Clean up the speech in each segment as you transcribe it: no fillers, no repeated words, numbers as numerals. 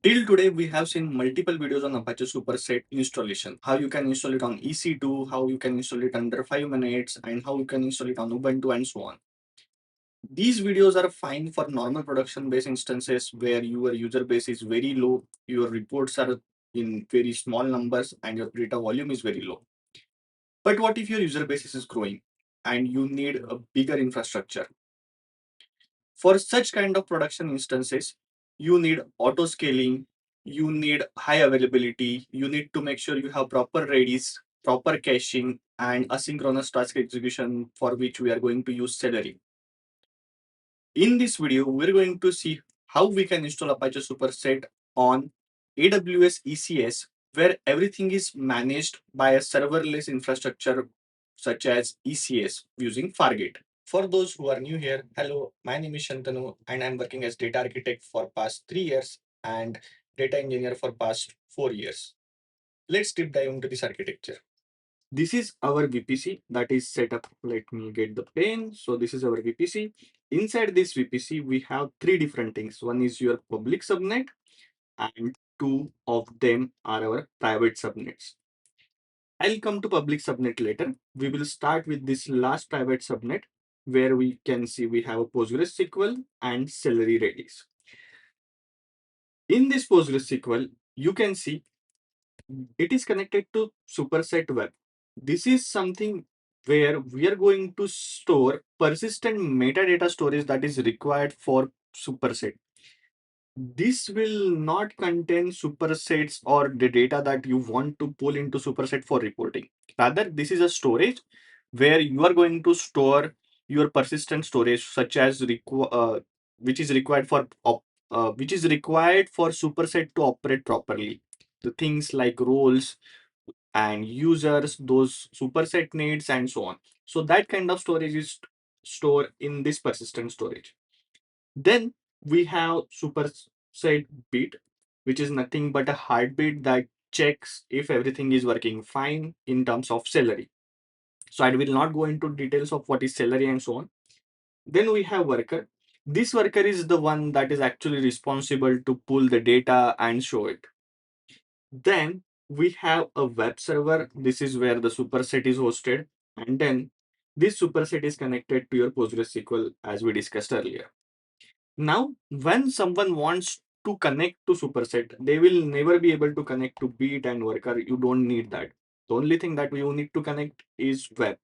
Till today, we have seen multiple videos on Apache Superset installation. How you can install it on EC2, how you can install it under 5 minutes, and how you can install it on Ubuntu and so on. These videos are fine for normal production-based instances where your user base is very low, your reports are in very small numbers, and your data volume is very low. But what if your user base is growing and you need a bigger infrastructure? For such kind of production instances, you need auto scaling, you need high availability, you need to make sure you have proper redis, proper caching, and asynchronous task execution for which we are going to use Celery. In this video, we're going to see how we can install Apache Superset on AWS ECS, where everything is managed by a serverless infrastructure such as ECS using Fargate. For those who are new here, hello, my name is Shantanu and I'm working as data architect for past 3 years and data engineer for past 4 years. Let's deep dive into this architecture. This is our VPC that is set up. Let me get the pane. So this is our VPC. Inside this VPC, we have three different things. One is your public subnet and two of them are our private subnets. I'll come to public subnet later. We will start with this last private subnet where we can see we have a PostgreSQL and Celery Redis. In this PostgreSQL, you can see it is connected to Superset Web. This is something where we are going to store persistent metadata storage that is required for Superset. This will not contain supersets or the data that you want to pull into superset for reporting. Rather, this is a storage where you are going to store your persistent storage, such as which is required for which is required for superset to operate properly. The things like roles and users, those superset needs, and so on. So that kind of storage is stored in this persistent storage. Then we have superset bit, which is nothing but a heartbeat that checks if everything is working fine in terms of Celery. So I will not go into details of what is Celery and so on. Then we have worker. This worker is the one that is actually responsible to pull the data and show it. Then we have a web server. This is where the superset is hosted. And then this superset is connected to your PostgreSQL as we discussed earlier. Now, when someone wants to connect to Superset, they will never be able to connect to Beat and Worker. You don't need that. The only thing that you need to connect is web.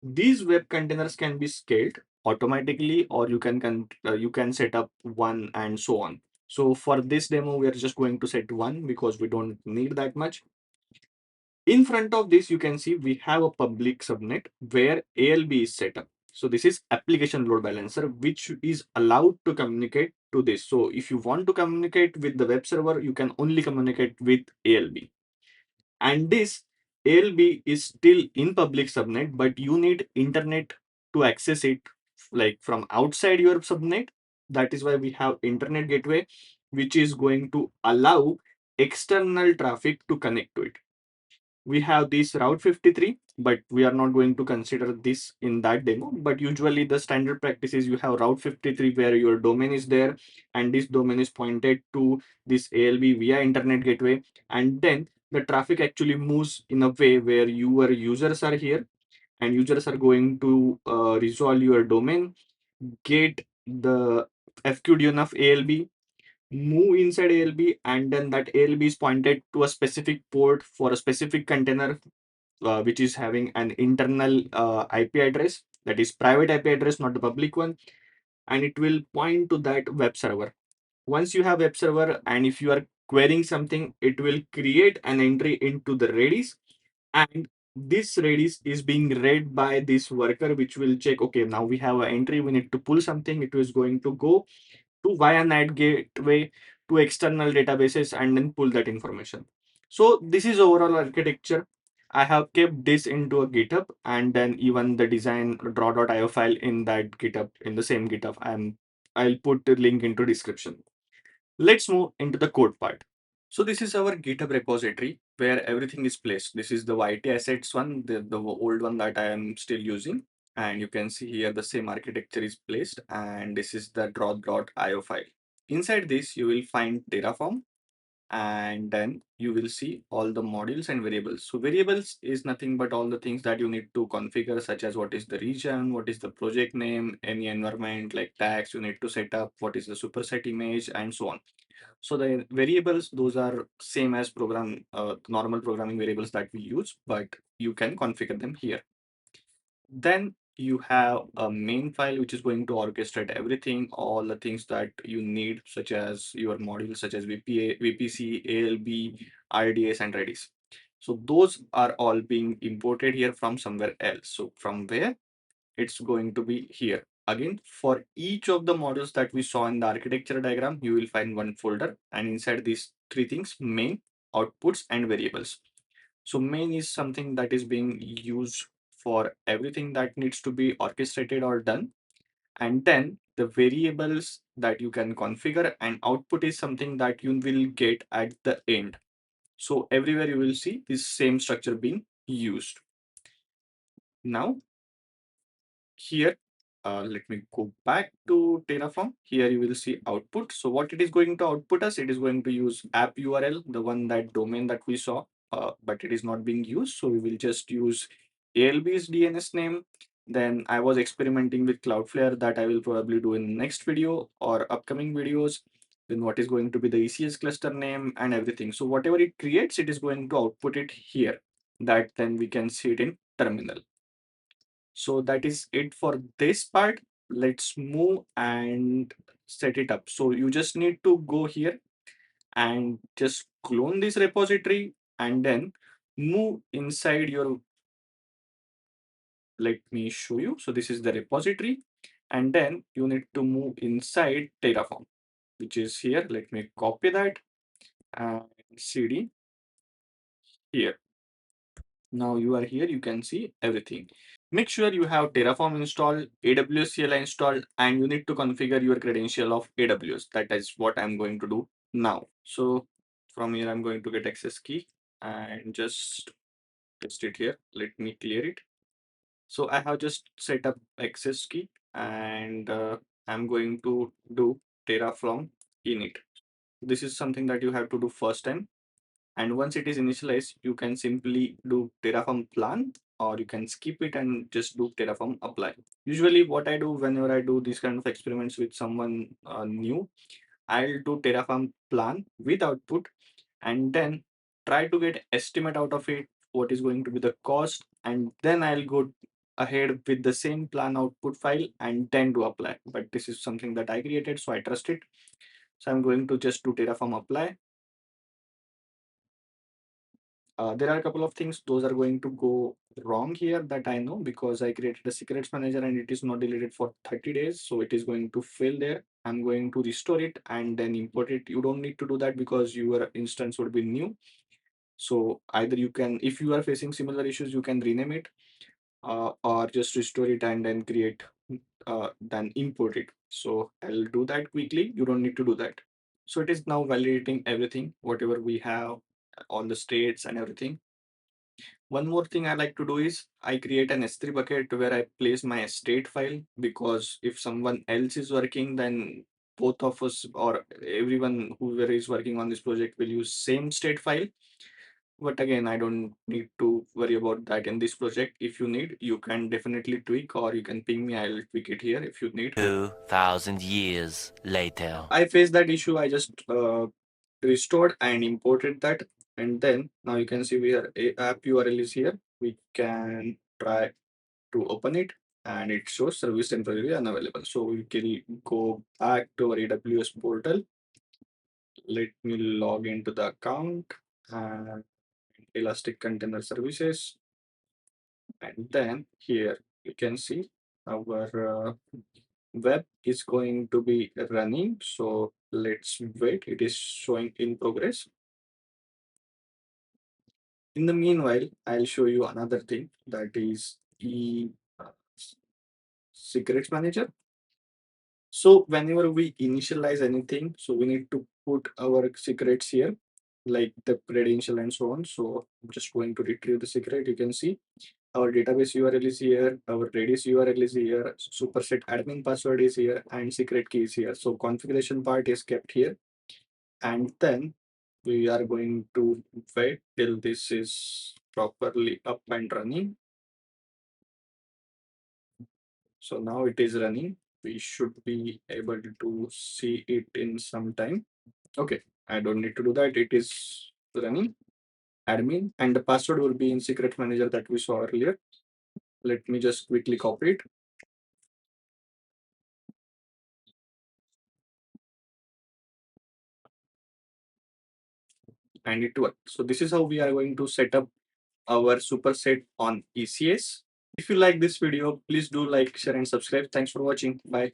These web containers can be scaled automatically, or you can set up one and so on. So for this demo, we are just going to set one because we don't need that much. In front of this, you can see we have a public subnet where ALB is set up. So this is application load balancer, which is allowed to communicate to this. So if you want to communicate with the web server, you can only communicate with ALB. And this ALB is still in public subnet, but you need internet to access it, like from outside your subnet. That is why we have internet gateway, which is going to allow external traffic to connect to it. We have this route 53, but we are not going to consider this in that demo. But usually the standard practice is you have route 53 where your domain is there and this domain is pointed to this ALB via internet gateway, and then the traffic actually moves in a way where your users are here and users are going to resolve your domain, get the FQDN of ALB, move inside ALB, and then that ALB is pointed to a specific port for a specific container, which is having an internal IP address, that is private IP address, not the public one, and it will point to that web server. Once you have web server and if you are querying something, it will create an entry into the Redis, and this Redis is being read by this worker, which will check, okay, now we have an entry, we need to pull something. It is going to go to via NAT gateway to external databases and then pull that information. So this is overall architecture. I have kept this into a GitHub, and then even the design draw.io file in that GitHub, in the same GitHub. I'll put the link into description. Let's move into the code part. So this is our GitHub repository where everything is placed. This is the YT assets one, the old one that I am still using. And you can see here the same architecture is placed, and this is the draw.io file. Inside this, you will find Terraform. and then you will see all the modules and variables. So variables is nothing but all the things that you need to configure, such as what is the region, what is the project name, any environment like tags you need to set up, what is the superset image, and so on. So the variables, those are same as normal programming variables that we use, but you can configure them here. Then you have a main file which is going to orchestrate everything, all the things that you need, such as your modules, such as VPA, VPC, ALB, RDS, and Redis. So those are all being imported here from somewhere else. So from where? It's going to be here. Again, for each of the modules that we saw in the architecture diagram, you will find one folder, and inside these three things: main, outputs, and variables. So main is something that is being used for everything that needs to be orchestrated or done. And then the variables that you can configure, and output is something that you will get at the end. So everywhere you will see this same structure being used. Now here, let me go back to Terraform. Here you will see output. So what it is going to output us, it is going to use app URL, the one that domain that we saw, but it is not being used. So we will just use ALB's DNS name. Then I was experimenting with Cloudflare, that I will probably do in next video or upcoming videos. Then what is going to be the ECS cluster name and everything. So whatever it creates, it is going to output it here. That then we can see it in terminal. So that is it for this part. Let's move and set it up. So you just need to go here and just clone this repository and then move inside your, let me show you. So this is the repository, and then you need to move inside Terraform, which is here. Let me copy that and CD here. Now you are here, you can see everything. Make sure you have Terraform installed, AWS CLI installed, and you need to configure your credential of AWS. That is what I'm going to do now. So from here, I'm going to get access key and just paste it here. Let me clear it. So I have just set up access key, and I'm going to do Terraform init. This is something that you have to do first time. And once it is initialized, you can simply do Terraform plan, or you can skip it and just do Terraform apply. Usually what I do whenever I do these kind of experiments with someone new, I'll do Terraform plan with output, and then try to get estimate out of it, what is going to be the cost, and then I'll go ahead with the same plan output file and then do apply. But this is something that I created, so I trust it. So I'm going to just do Terraform apply. There are a couple of things those are going to go wrong here that I know, because I created a secrets manager and it is not deleted for 30 days. So it is going to fail there. I'm going to restore it and then import it. You don't need to do that because your instance would be new. So either you can, if you are facing similar issues, you can rename it, or just restore it and then then import it. So I'll do that quickly. You don't need to do that. So it is now validating everything, whatever we have, all the states and everything. One more thing I like to do is I create an S3 bucket where I place my state file, because if someone else is working, then both of us or everyone whoever is working on this project will use same state file. But again, I don't need to worry about that in this project. If you need, you can definitely tweak, or you can ping me. I'll tweak it here if you need. 2,000 years later. I faced that issue. I just restored and imported that, and then now you can see we are app URL is here. We can try to open it, and it shows service temporarily unavailable. So we can go back to our AWS portal. Let me log into the account and Elastic Container Services, and then here you can see our web is going to be running. So let's wait. It is showing in progress. In the meanwhile, I'll show you another thing, that is secrets manager. So whenever we initialize anything, so we need to put our secrets here, like the credential and so on. So I'm just going to retrieve the secret. You can see our database URL is here, our Redis URL is here, superset admin password is here, and secret key is here. So configuration part is kept here. And then We are going to wait till this is properly up and running. So now it is running. We should be able to see it in some time. Okay, I don't need to do that. It is running. Admin and the password will be in secret manager that we saw earlier. Let me just quickly copy it and it worked. So this is how we are going to set up our superset on ECS. If you like this video, please do like, share and subscribe. Thanks for watching. Bye.